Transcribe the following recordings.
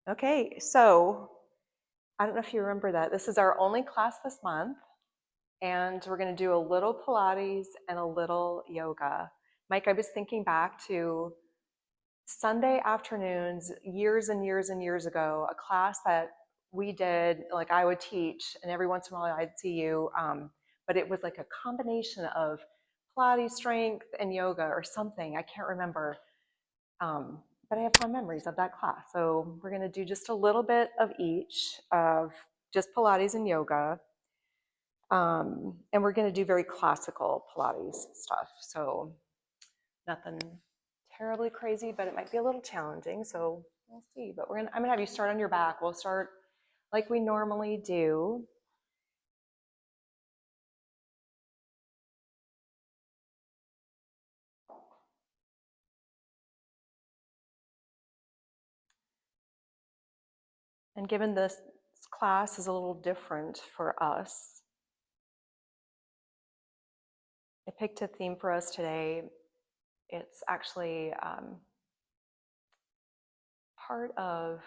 Okay, so I don't know if you remember that. This is our only class this month, and we're going to do a little Pilates and a little yoga. Mike, I was thinking back to Sunday afternoons, years and years and years ago, a class that we did, like I would teach, and every once in a while I'd see you, but it was like a combination of Pilates, strength, and yoga or something. I can't remember. But I have fond memories of that class. So we're going to do just a little bit of each of just Pilates and yoga. And we're going to do very classical Pilates stuff. So nothing terribly crazy, but it might be a little challenging. So we'll see. But I'm going to have you start on your back. We'll start like we normally do. And given this class is a little different for us, I picked a theme for us today. It's actually part of,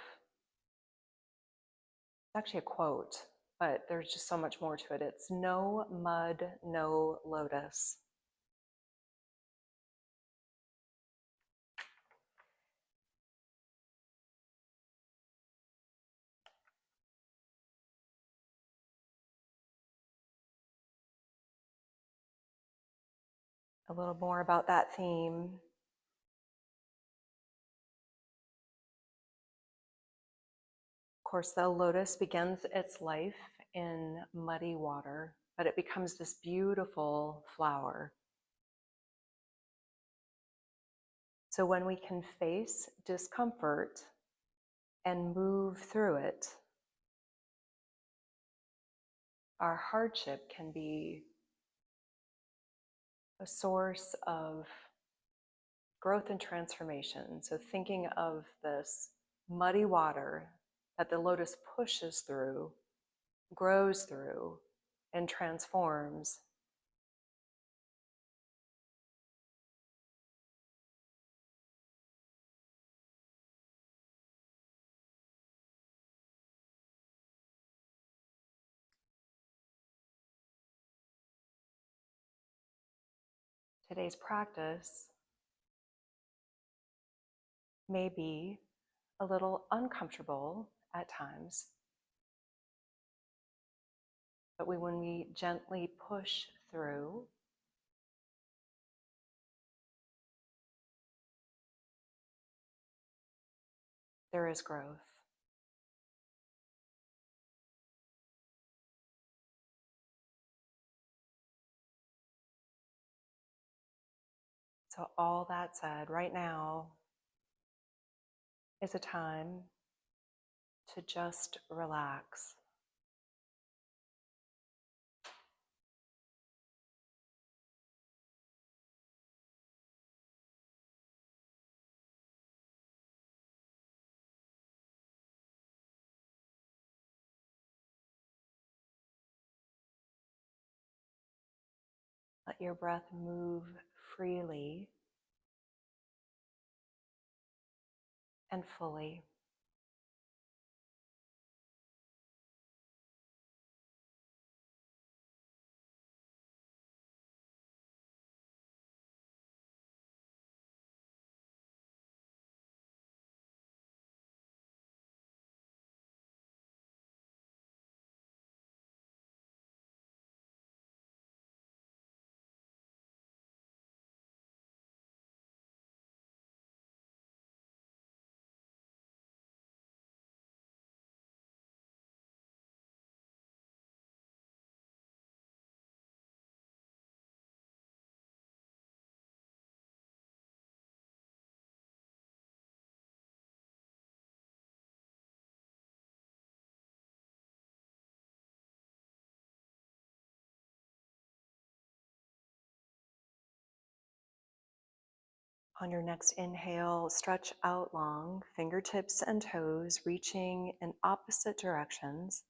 it's actually a quote, but there's just so much more to it. It's no mud, no lotus. A little more about that theme. Of course, the lotus begins its life in muddy water, but it becomes this beautiful flower. So when we can face discomfort and move through it, our hardship can be a source of growth and transformation. So thinking of this muddy water that the lotus pushes through, grows through, and transforms. Today's practice may be a little uncomfortable at times, but when we gently push through, there is growth. So all that said, right now is a time to just relax. Let your breath move freely and fully. On your next inhale, stretch out long, fingertips and toes reaching in opposite directions.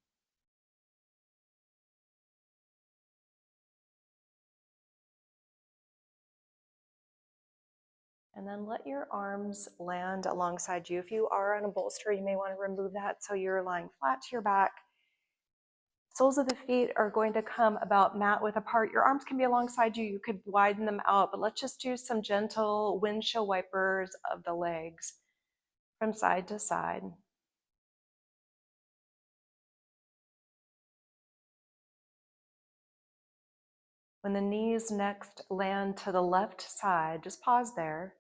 And then let your arms land alongside you. If you are on a bolster, you may want to remove that so you're lying flat to your back. Soles of the feet are going to come about mat width apart. Your arms can be alongside you. You could widen them out, but let's just do some gentle windshield wipers of the legs from side to side. When the knees next land to the left side, just pause there.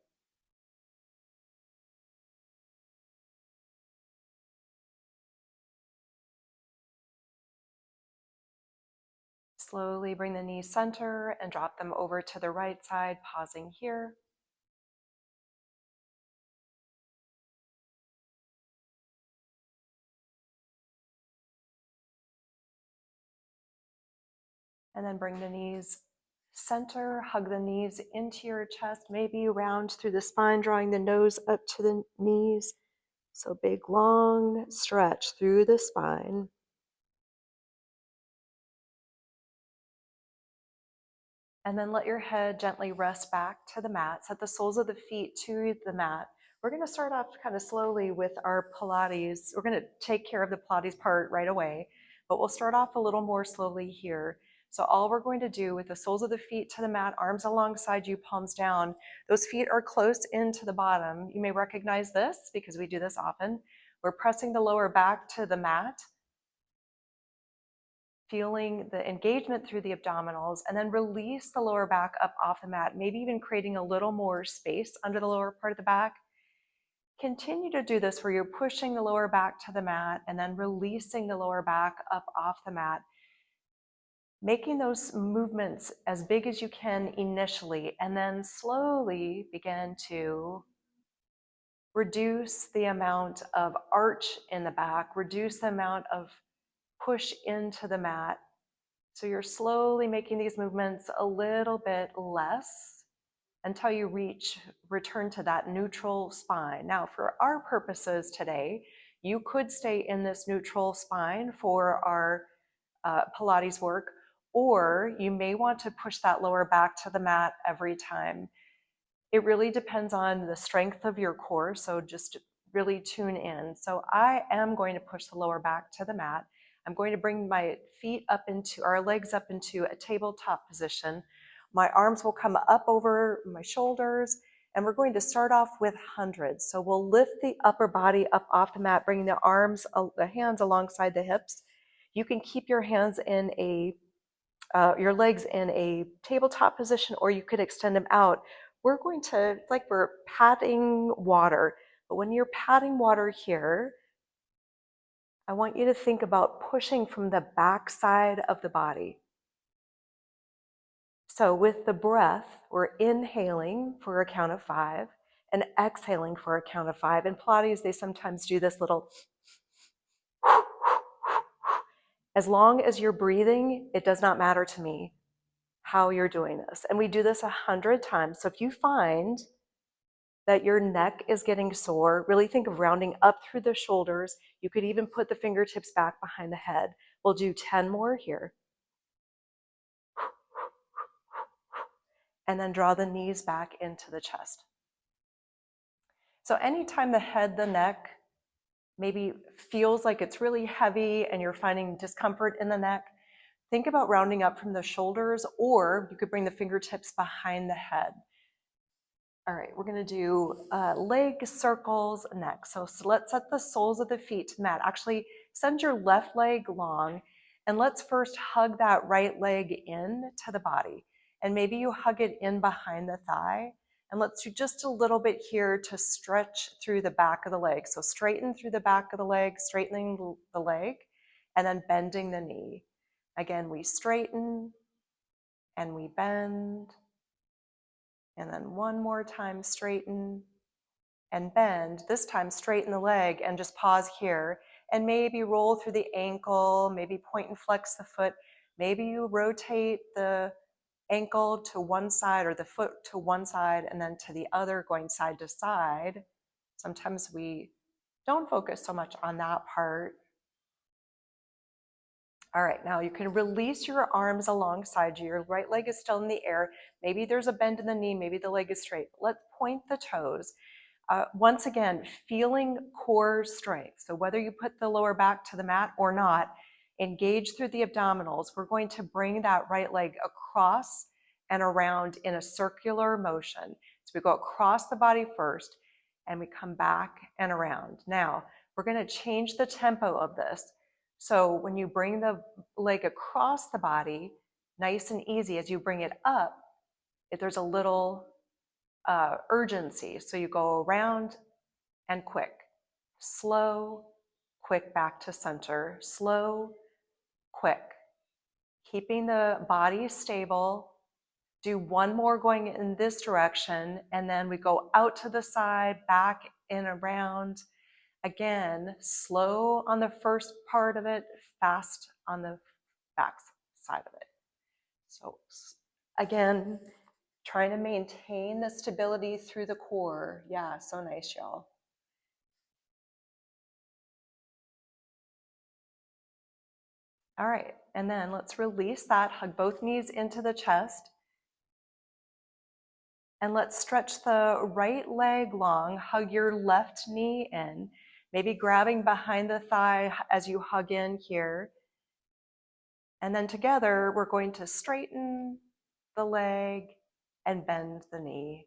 Slowly bring the knees center and drop them over to the right side, pausing here. And then bring the knees center, hug the knees into your chest, maybe round through the spine, drawing the nose up to the knees. So big, long stretch through the spine. And then let your head gently rest back to the mat. Set the soles of the feet to the mat. We're going to start off kind of slowly with our Pilates. We're going to take care of the Pilates part right away, but we'll start off a little more slowly here. So all we're going to do with the soles of the feet to the mat, arms alongside you, palms down. Those feet are close into the bottom. You may recognize this because we do this often. We're pressing the lower back to the mat, feeling the engagement through the abdominals, and then release the lower back up off the mat, maybe even creating a little more space under the lower part of the back. Continue to do this where you're pushing the lower back to the mat and then releasing the lower back up off the mat, making those movements as big as you can initially, and then slowly begin to reduce the amount of arch in the back, reduce the amount of push into the mat. So you're slowly making these movements a little bit less until you return to that neutral spine. Now, for our purposes today, you could stay in this neutral spine for our Pilates work, or you may want to push that lower back to the mat every time. It really depends on the strength of your core, so just really tune in. So I am going to push the lower back to the mat. I'm going to bring my feet up into, our legs up into a tabletop position. My arms will come up over my shoulders, and we're going to start off with hundreds. So we'll lift the upper body up off the mat, bringing the hands alongside the hips. You can keep your hands in your legs in a tabletop position, or you could extend them out. We're going to, like we're patting water, but when you're patting water here, I want you to think about pushing from the back side of the body. So with the breath, we're inhaling for a count of 5 and exhaling for a count of 5. In Pilates, they sometimes do this little, as long as you're breathing, it does not matter to me how you're doing this. And we do this 100 times. So if you find that your neck is getting sore, really think of rounding up through the shoulders. You could even put the fingertips back behind the head. We'll do 10 more here. And then draw the knees back into the chest. So anytime the head, the neck, maybe feels like it's really heavy and you're finding discomfort in the neck, think about rounding up from the shoulders, or you could bring the fingertips behind the head. All right, we're gonna do leg circles next. So let's set the soles of the feet to the mat. Actually, send your left leg long, and let's first hug that right leg in to the body. And maybe you hug it in behind the thigh. And let's do just a little bit here to stretch through the back of the leg. So straighten through the back of the leg, straightening the leg, and then bending the knee. Again, we straighten and we bend. And then one more time, straighten and bend. This time, straighten the leg and just pause here. And maybe roll through the ankle, maybe point and flex the foot. Maybe you rotate the ankle to one side or the foot to one side and then to the other, going side to side. Sometimes we don't focus so much on that part. All right, now you can release your arms alongside you. Your right leg is still in the air. Maybe there's a bend in the knee, maybe the leg is straight. Let's point the toes. Once again, feeling core strength. So whether you put the lower back to the mat or not, engage through the abdominals. We're going to bring that right leg across and around in a circular motion. So we go across the body first and we come back and around. Now, we're going to change the tempo of this. So when you bring the leg across the body, nice and easy, as you bring it up, if there's a little urgency. So you go around and quick, slow, quick back to center, slow, quick. Keeping the body stable. Do one more going in this direction, and then we go out to the side, back and around. Again, slow on the first part of it, fast on the back side of it. So again, trying to maintain the stability through the core. Yeah, so nice, y'all. All right, and then let's release that, hug both knees into the chest. And let's stretch the right leg long, hug your left knee in, maybe grabbing behind the thigh as you hug in here. And then together, we're going to straighten the leg and bend the knee.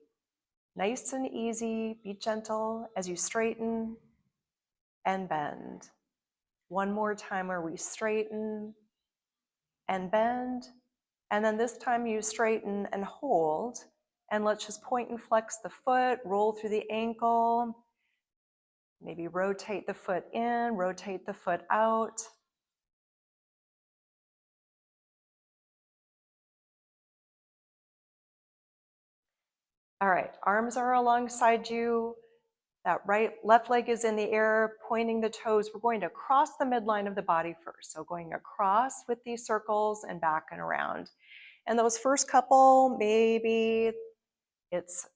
Nice and easy, be gentle as you straighten and bend. One more time where we straighten and bend. And then this time you straighten and hold. And let's just point and flex the foot, roll through the ankle. Maybe rotate the foot in, rotate the foot out. All right, arms are alongside you. That left leg is in the air, pointing the toes. We're going to cross the midline of the body first. So going across with these circles and back and around. And those first couple, maybe it's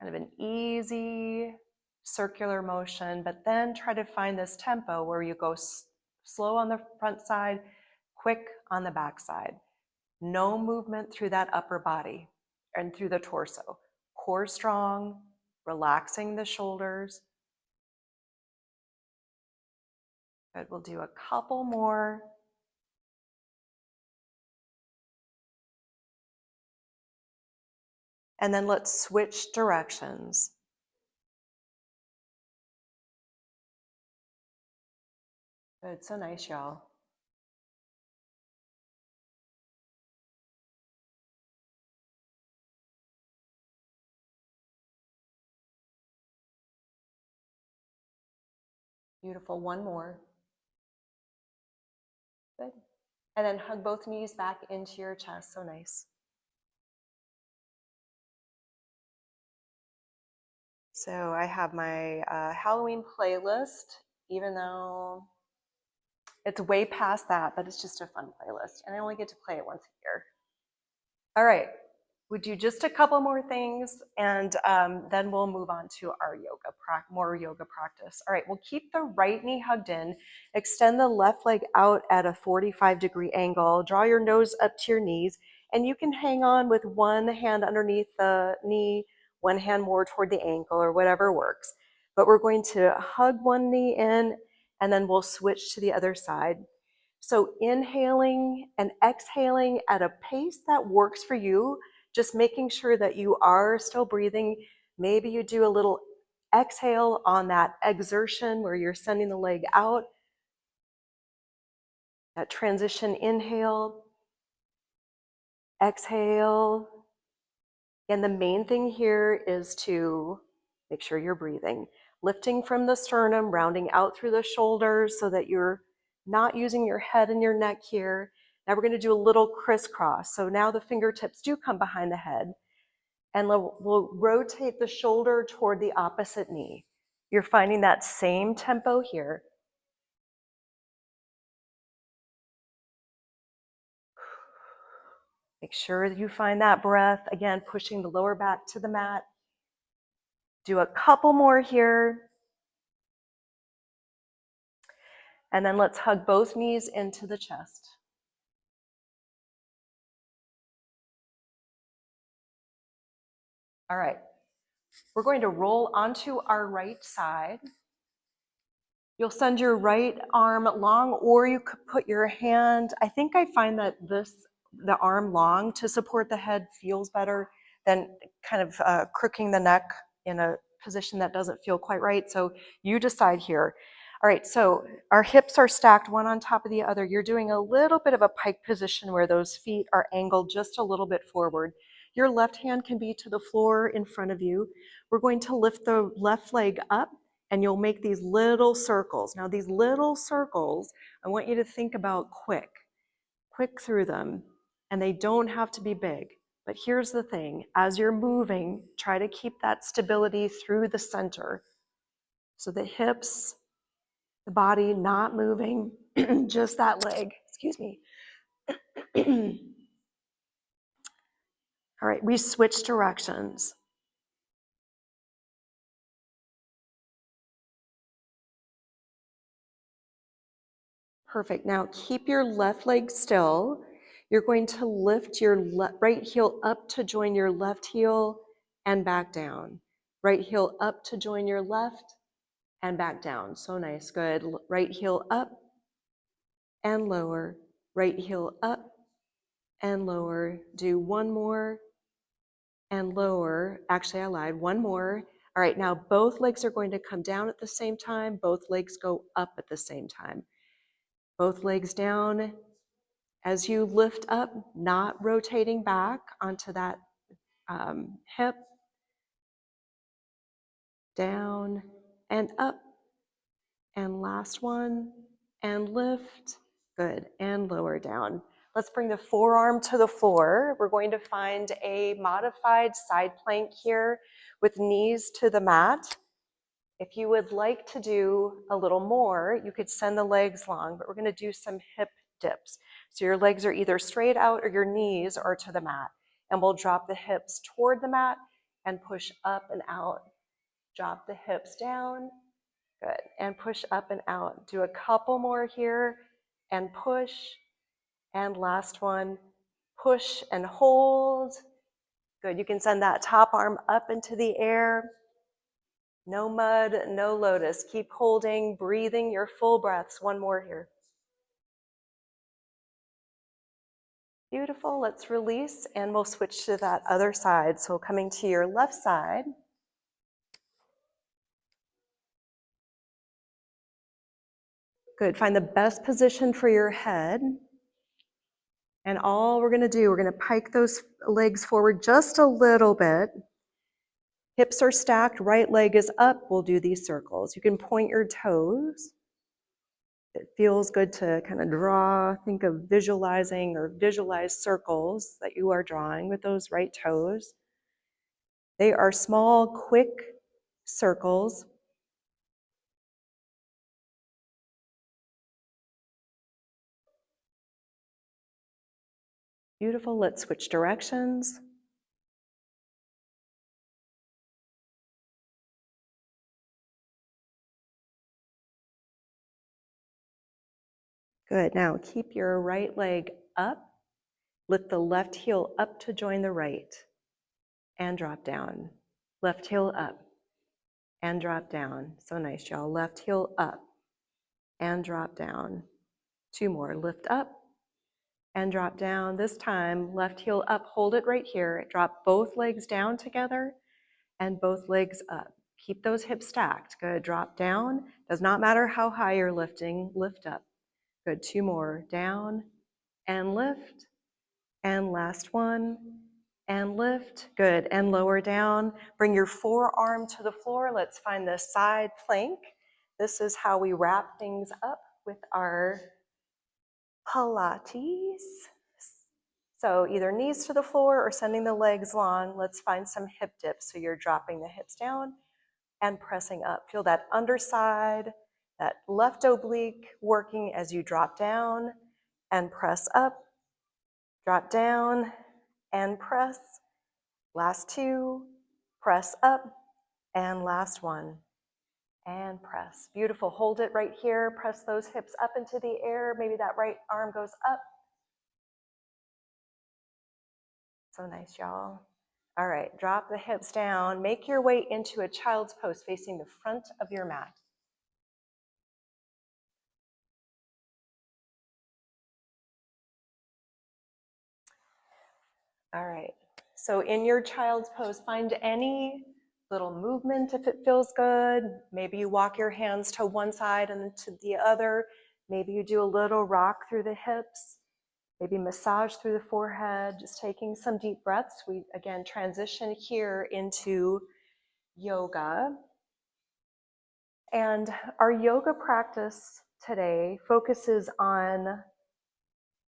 kind of an easy circular motion, but then try to find this tempo where you go slow on the front side, quick on the back side. No movement through that upper body and through the torso. Core strong, relaxing the shoulders. Good, we'll do a couple more. And then let's switch directions. Good, so nice, y'all. Beautiful, one more. Good. And then hug both knees back into your chest, so nice. So I have my Halloween playlist, even though it's way past that, but it's just a fun playlist. And I only get to play it once a year. All right, we do just a couple more things, and then we'll move on to our more yoga practice. All right, we'll keep the right knee hugged in, extend the left leg out at a 45-degree angle, draw your nose up to your knees, and you can hang on with one hand underneath the knee, one hand more toward the ankle, or whatever works. But we're going to hug one knee in, and then we'll switch to the other side. So inhaling and exhaling at a pace that works for you, just making sure that you are still breathing. Maybe you do a little exhale on that exertion where you're sending the leg out. That transition inhale, exhale. And the main thing here is to make sure you're breathing. Lifting from the sternum, rounding out through the shoulders so that you're not using your head and your neck here. Now we're going to do a little crisscross. So now the fingertips do come behind the head. And we'll rotate the shoulder toward the opposite knee. You're finding that same tempo here. Make sure that you find that breath. Again, pushing the lower back to the mat. Do a couple more here. And then let's hug both knees into the chest. All right. We're going to roll onto our right side. You'll send your right arm long, or you could put your hand, I think I find that the arm long to support the head feels better than kind of crooking the neck in a position that doesn't feel quite right. So you decide here. All right, so our hips are stacked one on top of the other. You're doing a little bit of a pike position where those feet are angled just a little bit forward. Your left hand can be to the floor in front of you. We're going to lift the left leg up, and you'll make these little circles. Now these little circles, I want you to think about quick through them, and they don't have to be big. But here's the thing, as you're moving, try to keep that stability through the center. So the hips, the body not moving, just that leg, excuse me. All right, we switch directions. Perfect. Now keep your left leg still. You're going to lift your right heel up to join your left heel and back down. Right heel up to join your left and back down. So nice. Good. Right heel up and lower. Right heel up and lower. Do one more and lower. Actually, I lied. One more. All right. Now both legs are going to come down at the same time. Both legs go up at the same time. Both legs down. As you lift up, not rotating back onto that hip, down and up, and last one, and lift, good, and lower down. Let's bring the forearm to the floor. We're going to find a modified side plank here with knees to the mat. If you would like to do a little more, you could send the legs long, but we're going to do some hip dips. So your legs are either straight out or your knees are to the mat. And we'll drop the hips toward the mat and push up and out. Drop the hips down. Good. And push up and out. Do a couple more here and push. And last one, push and hold. Good. You can send that top arm up into the air. No mud, no lotus. Keep holding, breathing your full breaths. One more here. Beautiful. Let's release, and we'll switch to that other side. So coming to your left side. Good. Find the best position for your head. And all we're going to do, we're going to pike those legs forward just a little bit. Hips are stacked, right leg is up. We'll do these circles. You can point your toes. It feels good to kind of draw, think of visualizing or visualize circles that you are drawing with those right toes. They are small, quick circles. Beautiful. Let's switch directions. Good. Now keep your right leg up. Lift the left heel up to join the right and drop down. Left heel up and drop down. So nice, y'all. Left heel up and drop down. Two more. Lift up and drop down. This time, left heel up. Hold it right here. Drop both legs down together and both legs up. Keep those hips stacked. Good. Drop down. Does not matter how high you're lifting. Lift up. Good. Two more. Down and lift. And last one. And lift. Good. And lower down. Bring your forearm to the floor. Let's find the side plank. This is how we wrap things up with our Pilates. So either knees to the floor or sending the legs long. Let's find some hip dips. So you're dropping the hips down and pressing up. Feel that underside, that left oblique working as you drop down and press up, drop down and press. Last two, press up, and last one, and press. Beautiful. Hold it right here. Press those hips up into the air. Maybe that right arm goes up. So nice, y'all. All right, drop the hips down. Make your way into a child's pose facing the front of your mat. All right, so in your child's pose, find any little movement if it feels good. Maybe you walk your hands to one side and then to the other. Maybe you do a little rock through the hips. Maybe massage through the forehead, just taking some deep breaths. We, again, transition here into yoga. And our yoga practice today focuses on,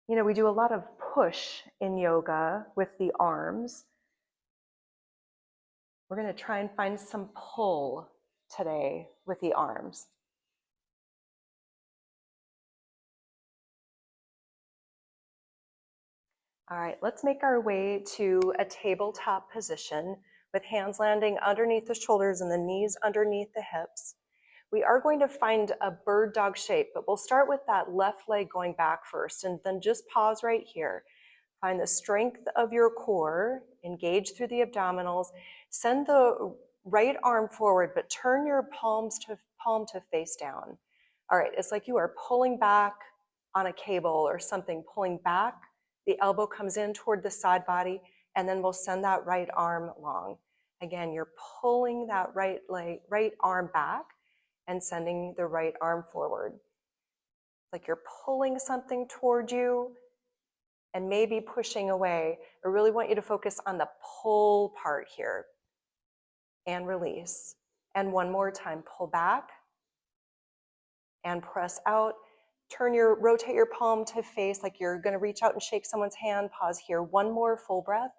we do a lot of push in yoga with the arms. We're going to try and find some pull today with the arms. All right, let's make our way to a tabletop position with hands landing underneath the shoulders and the knees underneath the hips. We are going to find a bird dog shape, but we'll start with that left leg going back first, and then just pause right here. Find the strength of your core, engage through the abdominals, send the right arm forward, but turn your palm to face down. All right, it's like you are pulling back on a cable or something, pulling back. The elbow comes in toward the side body, and then we'll send that right arm long. Again, you're pulling that right arm back and sending the right arm forward. It's like you're pulling something toward you and maybe pushing away. I really want you to focus on the pull part here. And release. And one more time, pull back and press out. Rotate your palm to face like you're going to reach out and shake someone's hand. Pause here. One more full breath.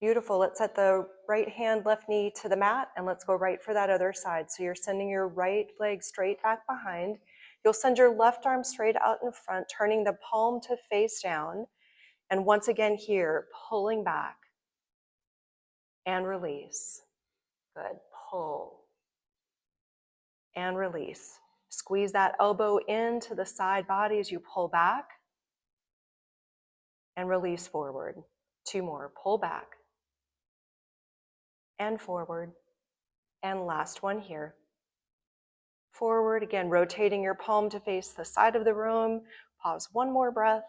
Beautiful. Let's set the right hand, left knee to the mat, and let's go right for that other side. So you're sending your right leg straight back behind. You'll send your left arm straight out in front, turning the palm to face down. And once again here, pulling back and release. Good. Pull and release. Squeeze that elbow into the side body as you pull back and release forward. Two more. Pull back and forward. And last one here. Forward, again, rotating your palm to face the side of the room. Pause one more breath.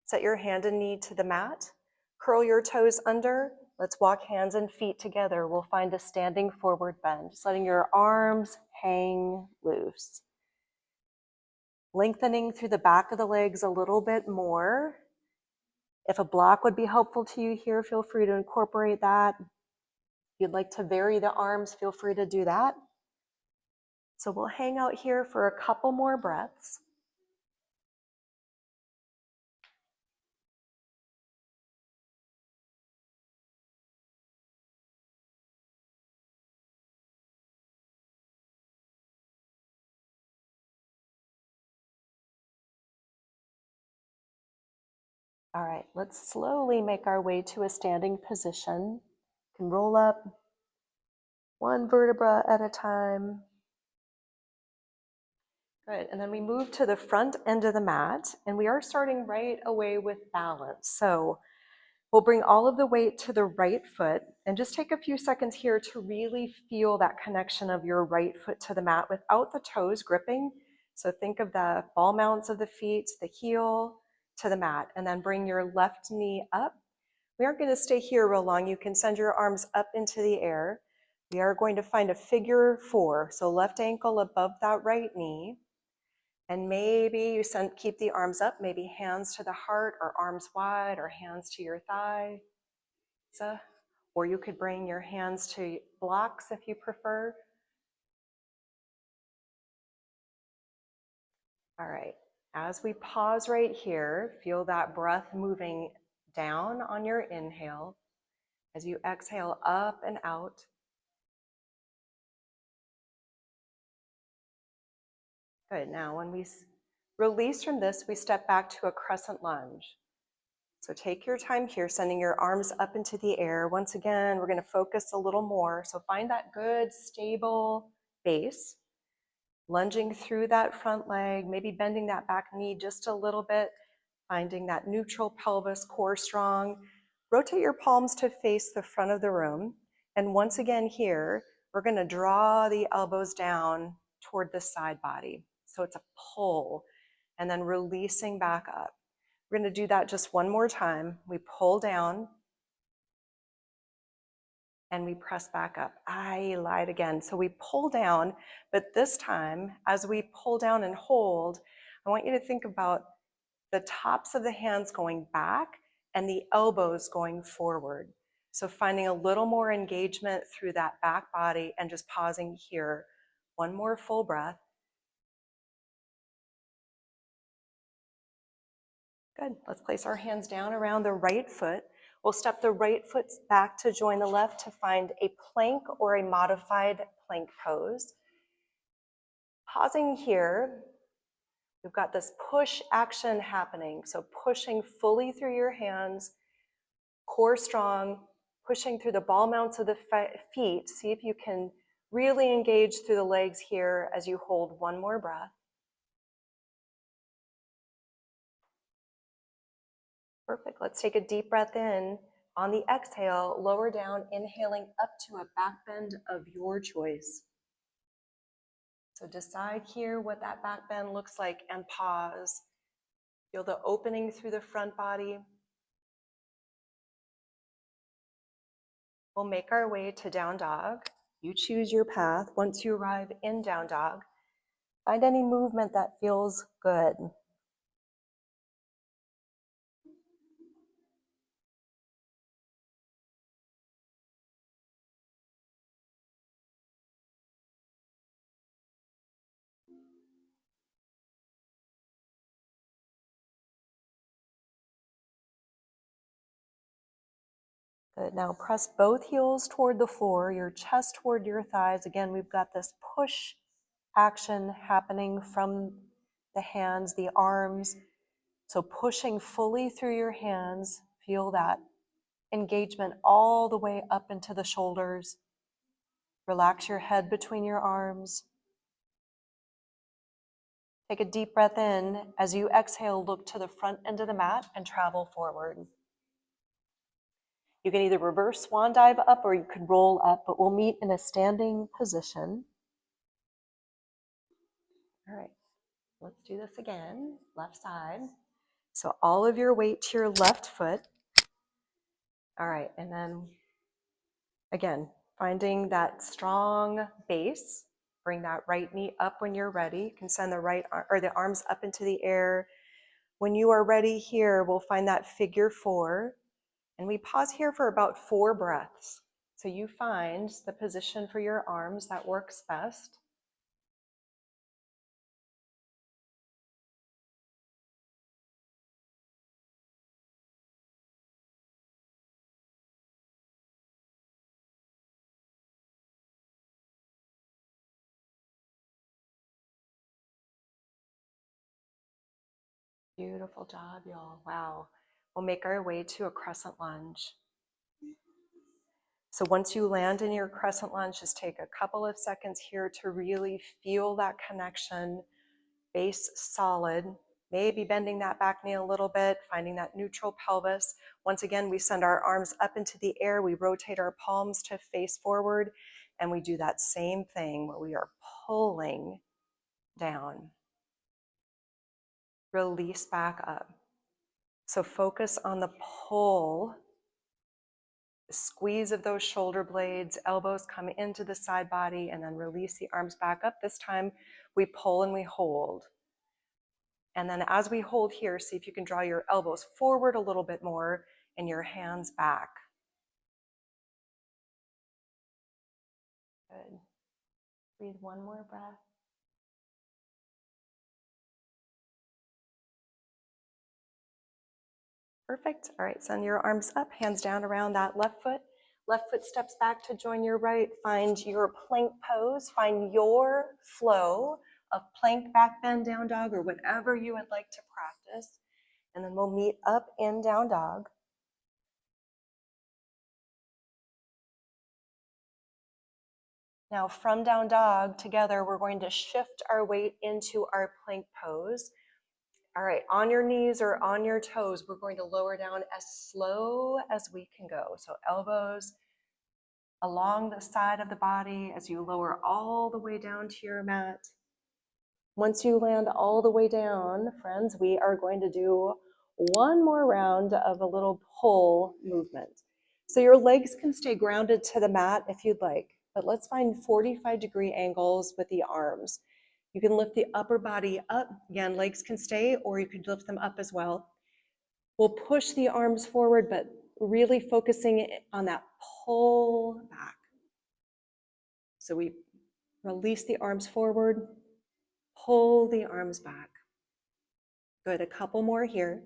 Set your hand and knee to the mat. Curl your toes under. Let's walk hands and feet together. We'll find a standing forward bend. Just letting your arms hang loose. Lengthening through the back of the legs a little bit more. If a block would be helpful to you here, feel free to incorporate that. If you'd like to vary the arms, feel free to do that. So we'll hang out here for a couple more breaths. All right, let's slowly make our way to a standing position. You can roll up one vertebra at a time. Good, and then we move to the front end of the mat, and we are starting right away with balance. So we'll bring all of the weight to the right foot, and just take a few seconds here to really feel that connection of your right foot to the mat without the toes gripping. So think of the ball mounts of the feet, the heel to the mat, and then bring your left knee up. We aren't going to stay here real long. You can send your arms up into the air. We are going to find a figure four, so left ankle above that right knee. And maybe you keep the arms up, maybe hands to the heart or arms wide or hands to your thigh. Or you could bring your hands to blocks if you prefer. All right, as we pause right here, feel that breath moving down on your inhale as you exhale up and out. Good, now when we release from this, we step back to a crescent lunge. So take your time here, sending your arms up into the air. Once again, we're going to focus a little more. So find that good, stable base. Lunging through that front leg, maybe bending that back knee just a little bit. Finding that neutral pelvis, core strong. Rotate your palms to face the front of the room. And once again here, we're gonna draw the elbows down toward the side body. So it's a pull, and then releasing back up. We're gonna do that just one more time. We pull down, and we press back up. I lied again. So we pull down, but this time, as we pull down and hold, I want you to think about the tops of the hands going back and the elbows going forward. So finding a little more engagement through that back body and just pausing here. One more full breath. Good. Let's place our hands down around the right foot. We'll step the right foot back to join the left to find a plank or a modified plank pose. Pausing here, we've got this push action happening. So pushing fully through your hands, core strong, pushing through the ball mounts of the feet. See if you can really engage through the legs here as you hold one more breath. Perfect. Let's take a deep breath in. On the exhale, lower down, inhaling up to a back bend of your choice. So decide here what that back bend looks like and pause. Feel the opening through the front body. We'll make our way to down dog. You choose your path. Once you arrive in down dog, find any movement that feels good. Good. Now press both heels toward the floor, your chest toward your thighs. Again, we've got this push action happening from the hands, the arms. So pushing fully through your hands, feel that engagement all the way up into the shoulders. Relax your head between your arms. Take a deep breath in. As you exhale, look to the front end of the mat and travel forward. You can either reverse swan dive up or you could roll up, but we'll meet in a standing position. All right, let's do this again. Left side. So all of your weight to your left foot. All right, and then again, finding that strong base. Bring that right knee up when you're ready. You can send the right or the arms up into the air. When you are ready here, we'll find that figure four. And we pause here for about 4 breaths. So you find the position for your arms that works best. Beautiful job, y'all. Wow. We'll make our way to a crescent lunge. So once you land in your crescent lunge, just take a couple of seconds here to really feel that connection, base solid, maybe bending that back knee a little bit, finding that neutral pelvis. Once again, we send our arms up into the air, we rotate our palms to face forward, and we do that same thing where we are pulling down. Release back up. So focus on the pull, the squeeze of those shoulder blades, elbows come into the side body, and then release the arms back up. This time we pull and we hold. And then as we hold here, see if you can draw your elbows forward a little bit more and your hands back. Good. Breathe one more breath. Perfect. All right, send your arms up, hands down around that left foot. Left foot steps back to join your right. Find your plank pose. Find your flow of plank, back bend, down dog, or whatever you would like to practice. And then we'll meet up in down dog. Now from down dog, together, we're going to shift our weight into our plank pose. All right, on your knees or on your toes, we're going to lower down as slow as we can go. So elbows along the side of the body as you lower all the way down to your mat. Once you land all the way down, friends, we are going to do one more round of a little pull movement. So your legs can stay grounded to the mat if you'd like, but let's find 45-degree angles with the arms. You can lift the upper body up. Again, legs can stay, or you could lift them up as well. We'll push the arms forward, but really focusing on that pull back. So we release the arms forward, pull the arms back. Good, a couple more here.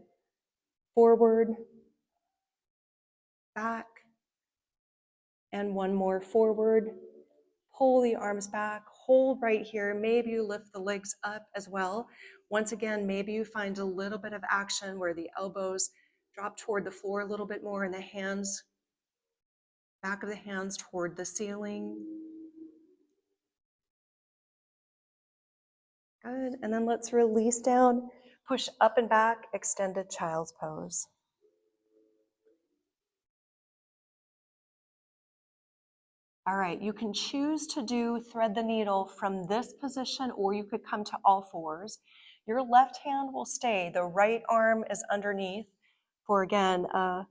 Forward, back, and one more forward. Pull the arms back, hold right here. Maybe you lift the legs up as well. Once again, maybe you find a little bit of action where the elbows drop toward the floor a little bit more and the hands, back of the hands toward the ceiling. Good, and then let's release down, push up and back, extended child's pose. All right, you can choose to do thread the needle from this position, or you could come to all fours. Your left hand will stay. The right arm is underneath for, again, a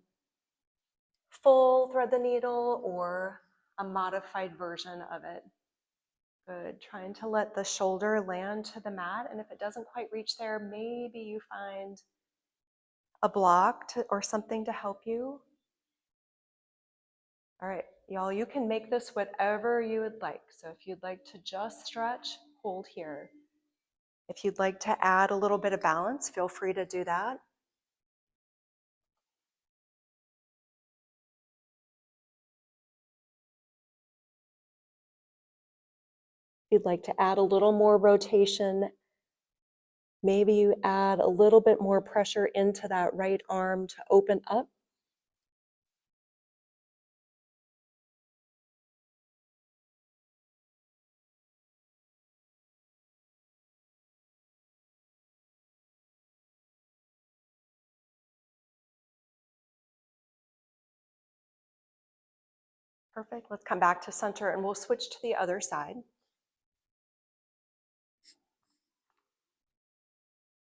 full thread the needle or a modified version of it. Good, trying to let the shoulder land to the mat, and if it doesn't quite reach there, maybe you find a block or something to help you. All right, y'all, you can make this whatever you would like. So if you'd like to just stretch, hold here. If you'd like to add a little bit of balance, feel free to do that. If you'd like to add a little more rotation, maybe you add a little bit more pressure into that right arm to open up. Perfect, let's come back to center and we'll switch to the other side.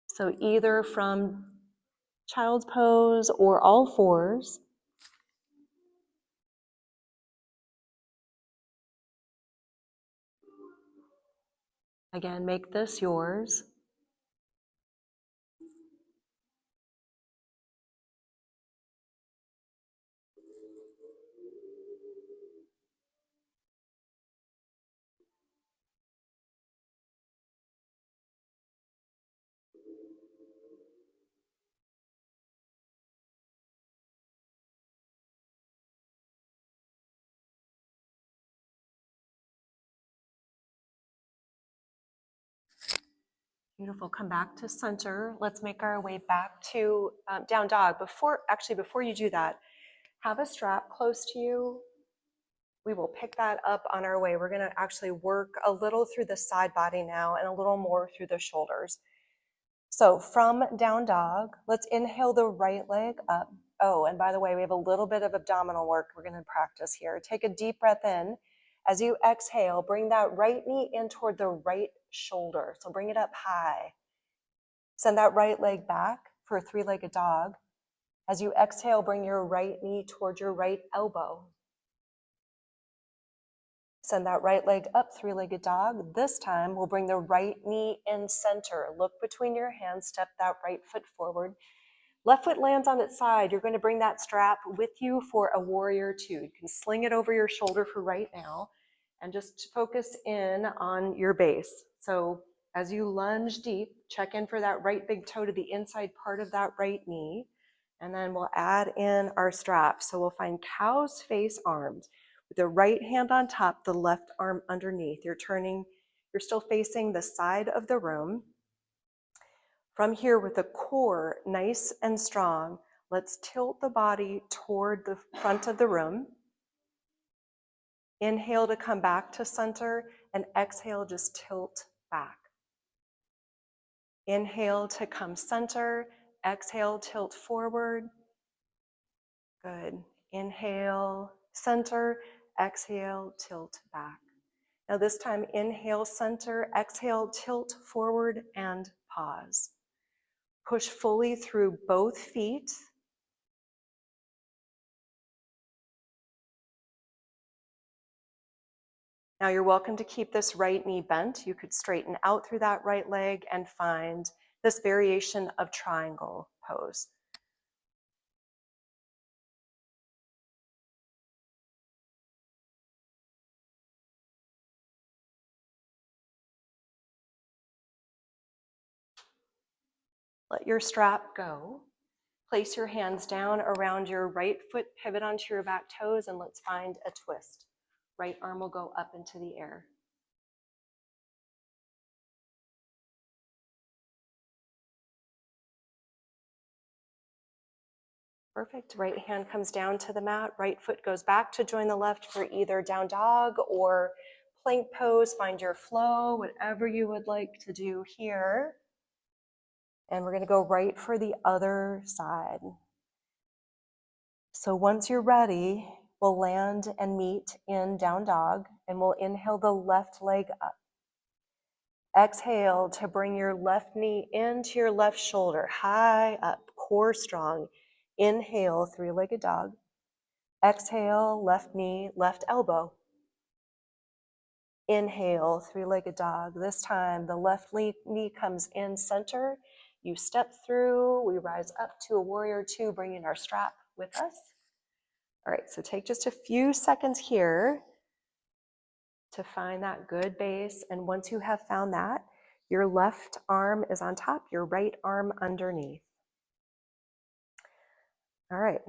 So either from child's pose or all fours. Again, make this yours. Beautiful, come back to center. Let's make our way back to down dog. Before you do that, have a strap close to you. We will pick that up on our way. We're gonna actually work a little through the side body now and a little more through the shoulders. So from down dog, let's inhale the right leg up. Oh, and by the way, we have a little bit of abdominal work we're gonna practice here. Take a deep breath in. As you exhale, bring that right knee in toward the right shoulder. So bring it up high. Send that right leg back for a three-legged dog. As you exhale, bring your right knee toward your right elbow. Send that right leg up, three-legged dog. This time, we'll bring the right knee in center. Look between your hands, step that right foot forward. Left foot lands on its side. You're going to bring that strap with you for a warrior two. You can sling it over your shoulder for right now and just focus in on your base. So as you lunge deep, check in for that right big toe to the inside part of that right knee. And then we'll add in our strap. So we'll find cow's face arms with the right hand on top, the left arm underneath. You're still facing the side of the room. From here, with the core nice and strong, let's tilt the body toward the front of the room. Inhale to come back to center, and exhale, just tilt back. Inhale to come center. Exhale, tilt forward. Good. Inhale, center. Exhale, tilt back. Now this time, inhale, center. Exhale, tilt forward and pause. Push fully through both feet. Now you're welcome to keep this right knee bent. You could straighten out through that right leg and find this variation of triangle pose. Let your strap go. Place your hands down around your right foot, pivot onto your back toes, and let's find a twist. Right arm will go up into the air. Perfect. Right hand comes down to the mat. Right foot goes back to join the left for either down dog or plank pose. Find your flow, whatever you would like to do here. And we're going to go right for the other side. So once you're ready, we'll land and meet in down dog, and we'll inhale the left leg up. Exhale to bring your left knee into your left shoulder, high up, core strong. Inhale, three-legged dog. Exhale, left knee, left elbow. Inhale, three-legged dog. This time, the left knee comes in center. You step through. We rise up to a warrior two, bringing our strap with us. All right, so take just a few seconds here to find that good base. And once you have found that, your left arm is on top, your right arm underneath. All right,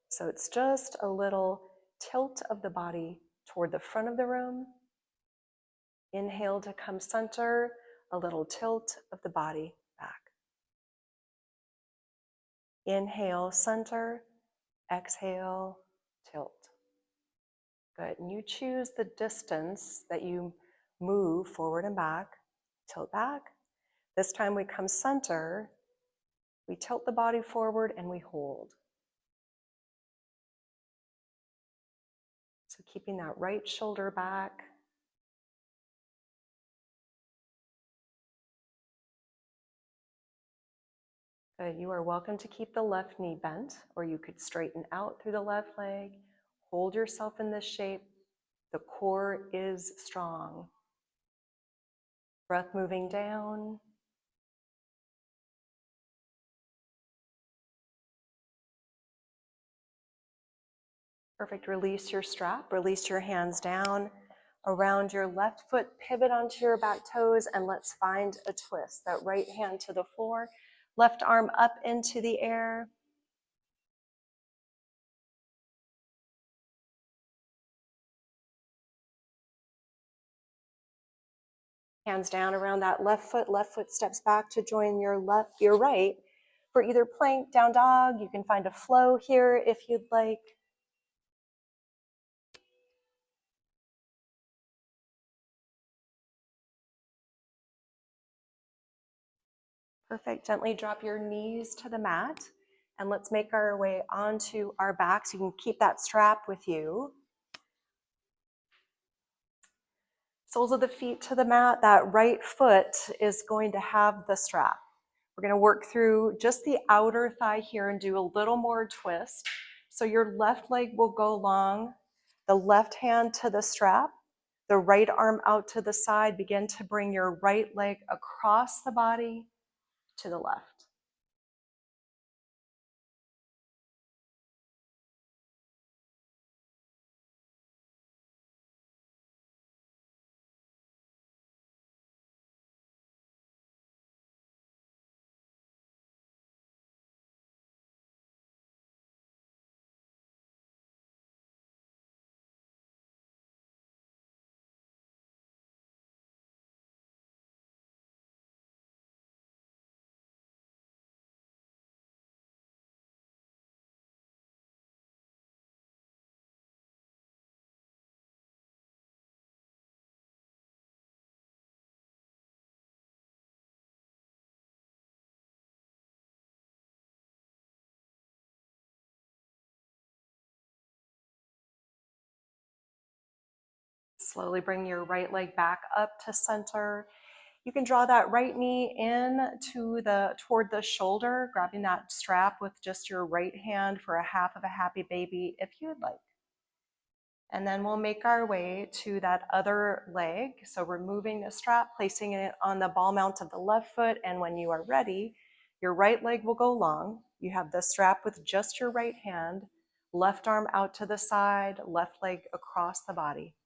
so it's just a little tilt of the body toward the front of the room. Inhale to come center, a little tilt of the body back. Inhale, center. Exhale, tilt. Good, and you choose the distance that you move forward and back, tilt back. This time we come center, we tilt the body forward and we hold. So keeping that right shoulder back. Good, you are welcome to keep the left knee bent, or you could straighten out through the left leg. Hold yourself in this shape. The core is strong. Breath moving down. Perfect, release your strap, release your hands down around your left foot, pivot onto your back toes, and let's find a twist. That right hand to the floor, left arm up into the air. Hands down around that left foot steps back to join your right for either plank, down dog. You can find a flow here if you'd like. Perfect, gently drop your knees to the mat and let's make our way onto our backs. You can keep that strap with you. Soles of the feet to the mat, that right foot is going to have the strap. We're going to work through just the outer thigh here and do a little more twist. So your left leg will go long, the left hand to the strap, the right arm out to the side. Begin to bring your right leg across the body to the left. Slowly bring your right leg back up to center. You can draw that right knee in toward the shoulder, grabbing that strap with just your right hand for a half of a happy baby if you'd like. And then we'll make our way to that other leg. So removing the strap, placing it on the ball mount of the left foot, and when you are ready, your right leg will go long. You have the strap with just your right hand, left arm out to the side, left leg across the body.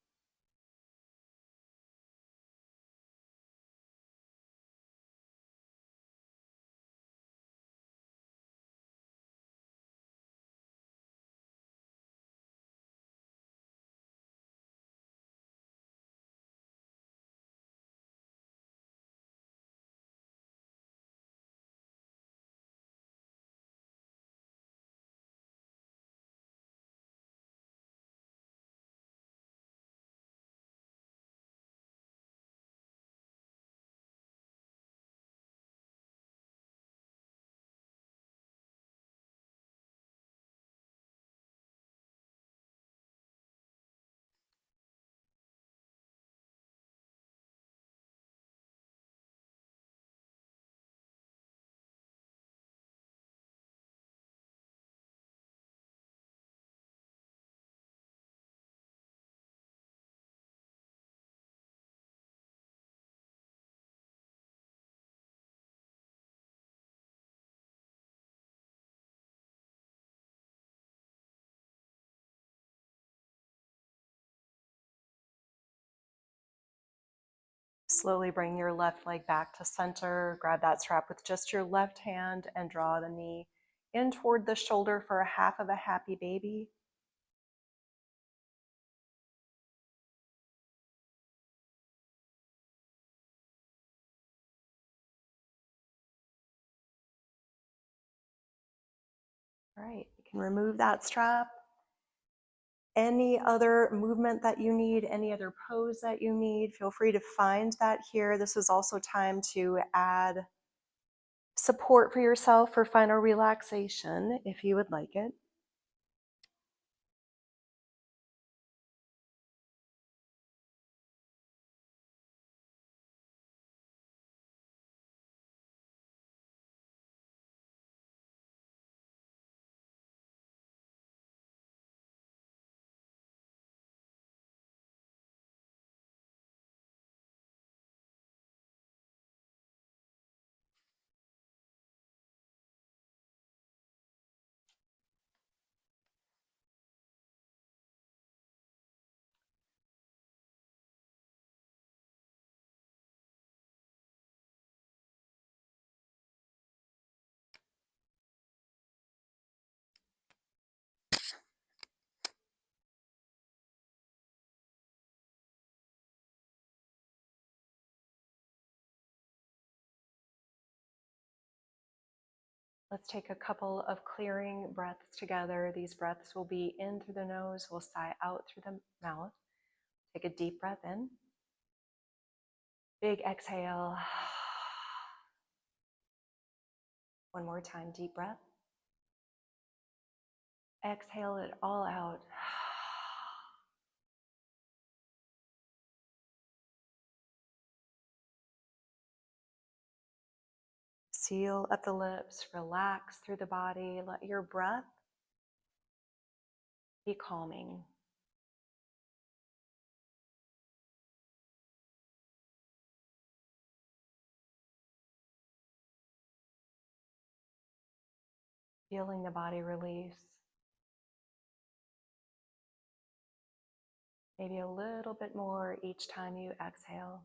Slowly bring your left leg back to center. Grab that strap with just your left hand and draw the knee in toward the shoulder for a half of a happy baby. All right, you can remove that strap. Any other movement that you need, any other pose that you need, feel free to find that here. This is also time to add support for yourself for final relaxation if you would like it. Let's take a couple of clearing breaths together. These breaths will be in through the nose, we'll sigh out through the mouth. Take a deep breath in. Big exhale. One more time, deep breath. Exhale it all out. Seal up the lips, relax through the body. Let your breath be calming. Feeling the body release. Maybe a little bit more each time you exhale.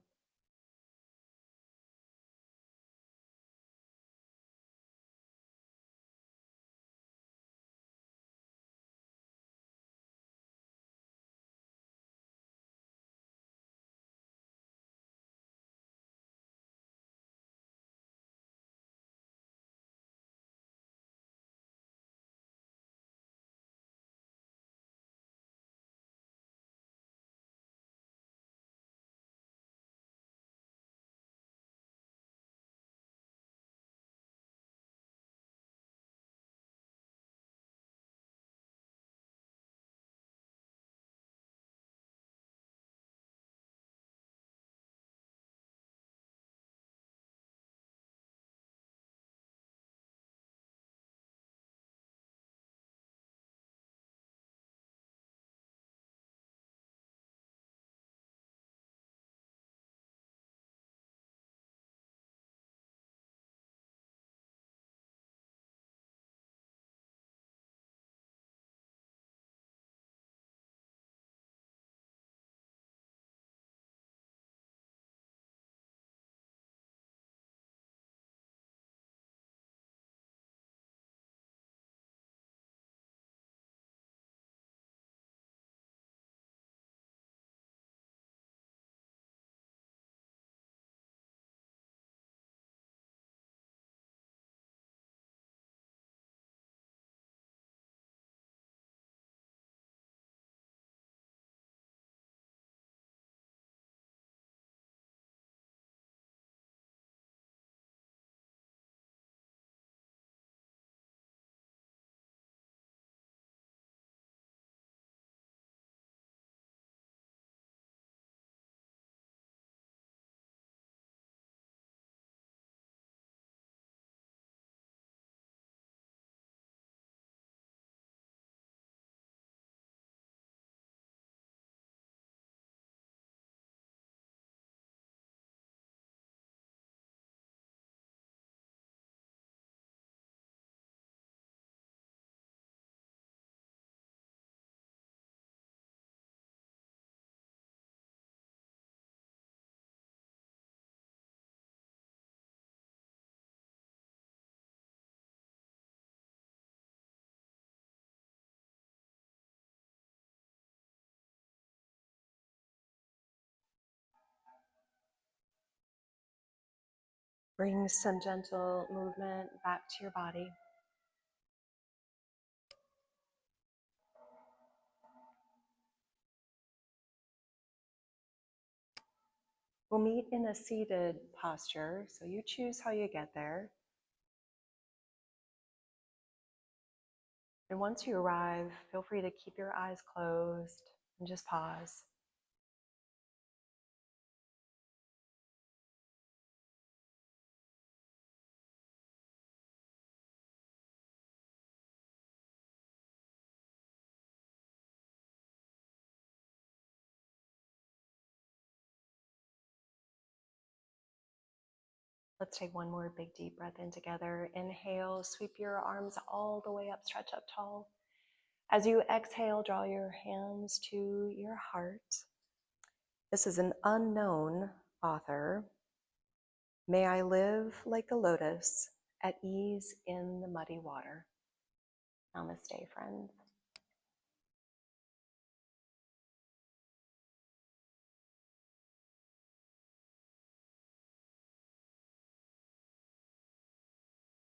Bring some gentle movement back to your body. We'll meet in a seated posture, so you choose how you get there. And once you arrive, feel free to keep your eyes closed and just pause. Let's take one more big deep breath in together. Inhale, sweep your arms all the way up, stretch up tall. As you exhale, draw your hands to your heart. This is an unknown author. May I live like the lotus, at ease in the muddy water. Namaste, friends.